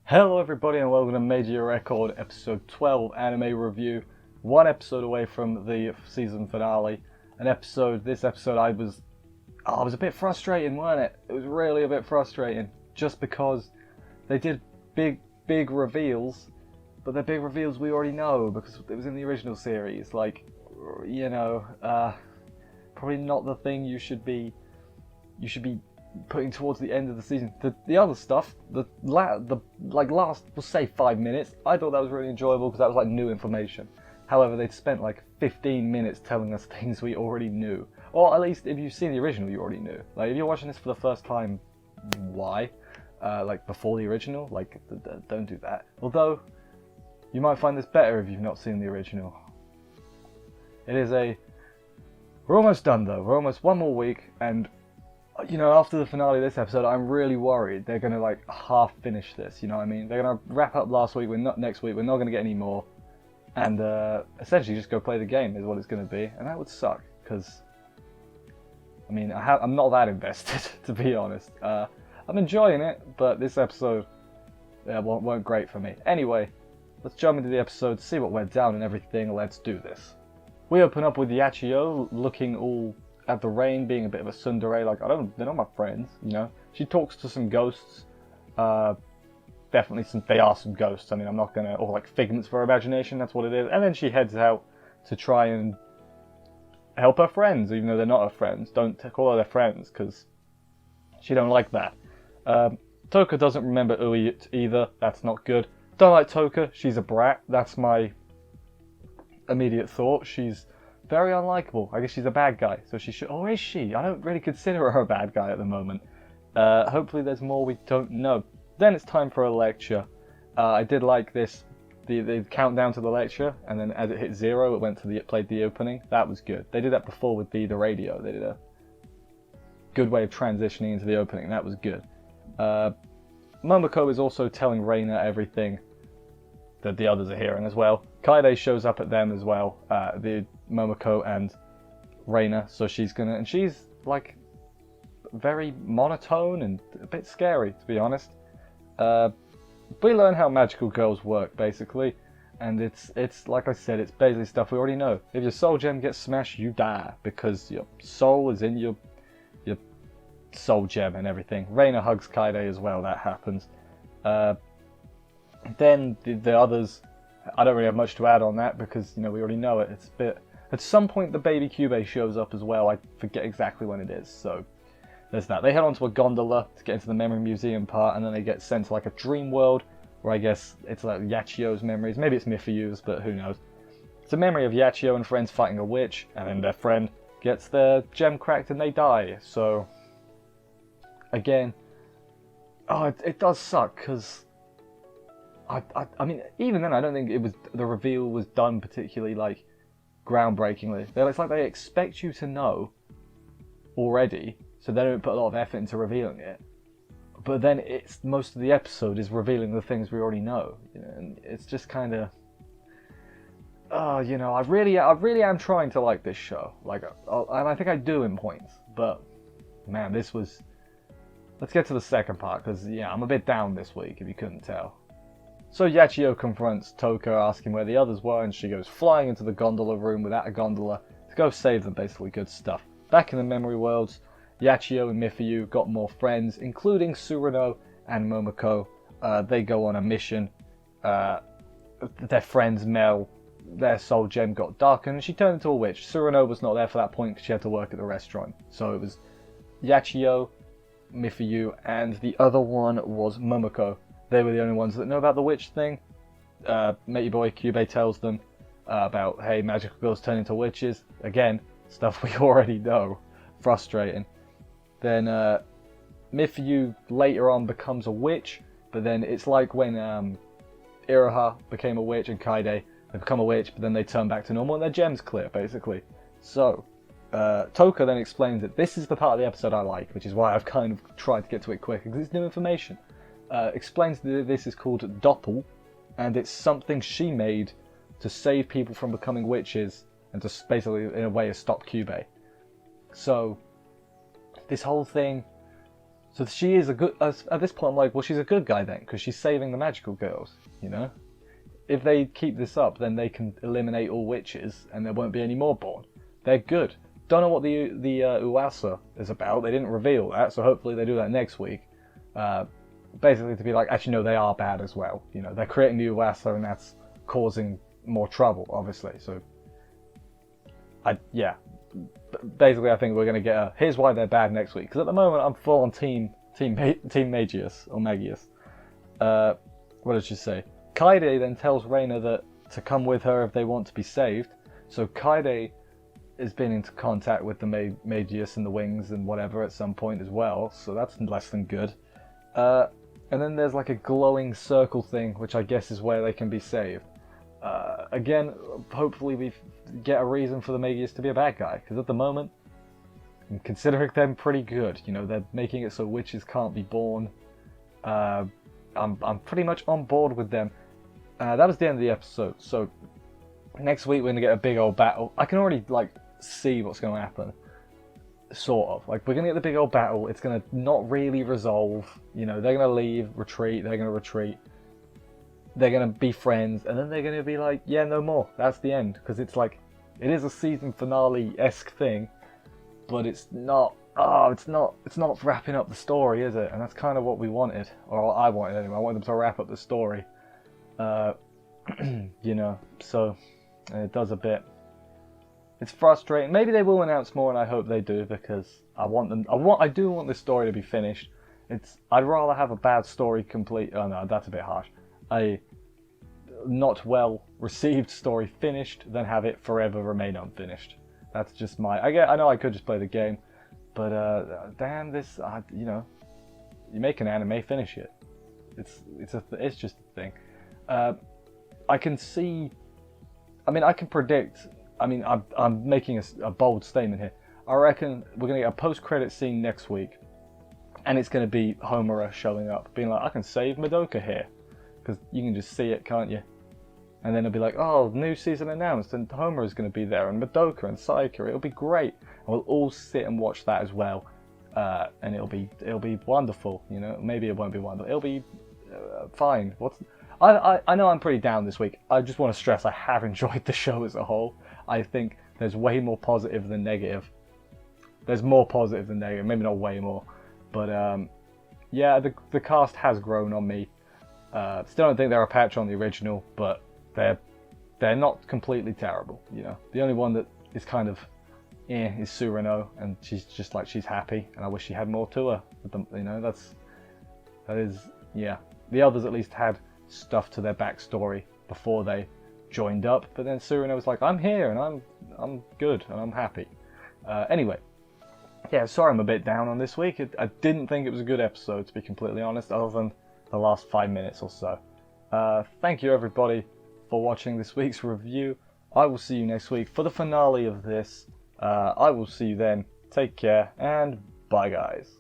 Hello everybody and welcome to Magia Record episode 12 anime review. One episode away from the season finale. This episode I was a bit frustrating, weren't it? It was really a bit frustrating. Just because they did big reveals, but they're big reveals we already know because it was in the original series. Like, you know, probably not the thing you should be putting towards the end of the season. The other stuff, the last, we'll say 5 minutes, I thought that was really enjoyable because that was like new information. However, they'd spent like 15 minutes telling us things we already knew. Or at least if you've seen the original, you already knew. Like if you're watching this for the first time, why? Like before the original? Like, don't do that. Although, you might find this better if you've not seen the original. We're almost done though. We're almost one more week, and you know, after the finale of this episode, I'm really worried they're gonna like half finish this. You know what I mean? They're gonna wrap up last week. Next week. We're not gonna get any more, and essentially just go play the game is what it's gonna be, and that would suck because I mean I'm not that invested to be honest. I'm enjoying it, but this episode weren't great for me. Anyway, let's jump into the episode, see what went down and everything. Let's do this. We open up with Yachio looking all at the rain, being a bit of a tsundere, like, they're not my friends, you know. She talks to some ghosts, definitely they are some ghosts, I mean, I'm not gonna, or like figments for her imagination, that's what it is. And then she heads out to try and help her friends, even though they're not her friends. Don't call her their friends, because she don't like that. Toka doesn't remember Ui either, that's not good. Don't like Toka, she's a brat, that's my immediate thought. She's very unlikable. I guess she's a bad guy, so she should... Or is she? I don't really consider her a bad guy at the moment. Hopefully there's more we don't know. Then it's time for a lecture. I did like this, the countdown to the lecture, and then as it hit 0, it went to played the opening. That was good. They did that before with the radio. They did a good way of transitioning into the opening. That was good. Momoko is also telling Reina everything that the others are hearing as well. Kaede shows up at them as well, the Momoko and Reina, so she's like very monotone and a bit scary, to be honest. We learn how magical girls work, basically, and it's like I said, it's basically stuff we already know. If your soul gem gets smashed, you die, because your soul is in your soul gem and everything. Reina hugs Kaede as well, that happens. Then the others, I don't really have much to add on that because, you know, we already know it. It's a bit... At some point the baby Kyubey shows up as well. I forget exactly when it is, so there's that. They head onto a gondola to get into the memory museum part, and then they get sent to like a dream world where I guess it's like Yachio's memories. Maybe it's Mifuyu's, but who knows. It's a memory of Yachio and friends fighting a witch, and then their friend gets their gem cracked and they die. So, again, it does suck because... I mean, even then, I don't think the reveal was done particularly, like, groundbreakingly. It's like they expect you to know already, so they don't put a lot of effort into revealing it. But then most of the episode is revealing the things we already know, you know, and it's just kind of... you know, I really am trying to like this show. Like, and I think I do in points, but, man, this was... Let's get to the second part, because, yeah, I'm a bit down this week, if you couldn't tell. So Yachio confronts Toka, asking where the others were, and she goes flying into the gondola room without a gondola to go save them, basically good stuff. Back in the memory worlds, Yachio and Mifuyu got more friends, including Surano and Momoko. They go on a mission. Their friends Mel, their soul gem got darkened, and she turned into a witch. Surano was not there for that point because she had to work at the restaurant. So it was Yachio, Mifuyu, and the other one was Momoko. They were the only ones that know about the witch thing. Matey boy Kyubey tells them about, hey, magical girls turn into witches. Again, stuff we already know. Frustrating. Then Mifuyu later on becomes a witch, but then it's like when Iroha became a witch and Kaede, they become a witch, but then they turn back to normal and their gems clear, basically. So, Toka then explains that this is the part of the episode I like, which is why I've kind of tried to get to it quicker, because it's new information. Explains that this is called Doppel, and it's something she made to save people from becoming witches and to basically, in a way, stop Kyubey. So, this whole thing So she is a good... At this point, I'm like, well, she's a good guy then, because she's saving the magical girls, you know? If they keep this up, then they can eliminate all witches, and there won't be any more born. They're good. Don't know what the Uasa is about. They didn't reveal that, so hopefully they do that next week. Basically to be like, actually, no, they are bad as well. You know, they're creating the Uasa, and that's causing more trouble, obviously. So, basically, I think we're going to get a here's why they're bad next week. Because at the moment, I'm full on Team Magius or Magius. What did she say? Kaede then tells Reina that to come with her if they want to be saved. So Kaede has been into contact with the Magius and the Wings and whatever at some point as well. So that's less than good. And then there's like a glowing circle thing, which I guess is where they can be saved. Again, hopefully we get a reason for the Magius to be a bad guy, because at the moment, I'm considering them pretty good. You know, they're making it so witches can't be born. I'm pretty much on board with them. That was the end of the episode. So next week we're gonna get a big old battle. I can already like see what's gonna happen. Sort of. Like, we're gonna get the big old battle. It's gonna not really resolve. You know, they're gonna leave, retreat. They're gonna retreat. They're gonna be friends, and then they're gonna be like, yeah, no more. That's the end. Because it's like, it is a season finale-esque thing, but it's not. Oh, it's not wrapping up the story, is it? And that's kind of what we wanted, or I wanted anyway. I wanted them to wrap up the story. You know, so it does a bit. It's frustrating. Maybe they will announce more, and I hope they do, because I want them. I do want this story to be finished. I'd rather have a bad story complete. Oh no, that's a bit harsh. A not well received story finished than have it forever remain unfinished. That's just my. I know I could just play the game, but damn this. You know, you make an anime, finish it. It's just a thing. I can see. I mean, I can predict. I mean, I'm making a bold statement here. I reckon we're going to get a post-credit scene next week, and it's going to be Homura showing up, being like, I can save Madoka here. Because you can just see it, can't you? And then it'll be like, oh, new season announced, and Homura's going to be there, and Madoka and Saika. It'll be great. And we'll all sit and watch that as well. And it'll be wonderful, you know? Maybe it won't be wonderful. It'll be fine. I know I'm pretty down this week. I just want to stress I have enjoyed the show as a whole. I think there's way more positive than negative. There's more positive than negative, maybe not way more. But yeah, the cast has grown on me. Still don't think they're a patch on the original, but they're not completely terrible, you know. The only one that is kind of is Surano, and she's just like, she's happy, and I wish she had more to her. You know, that is, yeah. The others at least had stuff to their backstory before they joined up, but then Surano was like, I'm here and I'm good and I'm happy. Anyway, yeah, sorry I'm a bit down on this week. I didn't think it was a good episode, to be completely honest, other than the last 5 minutes or so. Thank you everybody for watching this week's review. I will see you next week for the finale of this. I will see you then. Take care and bye guys.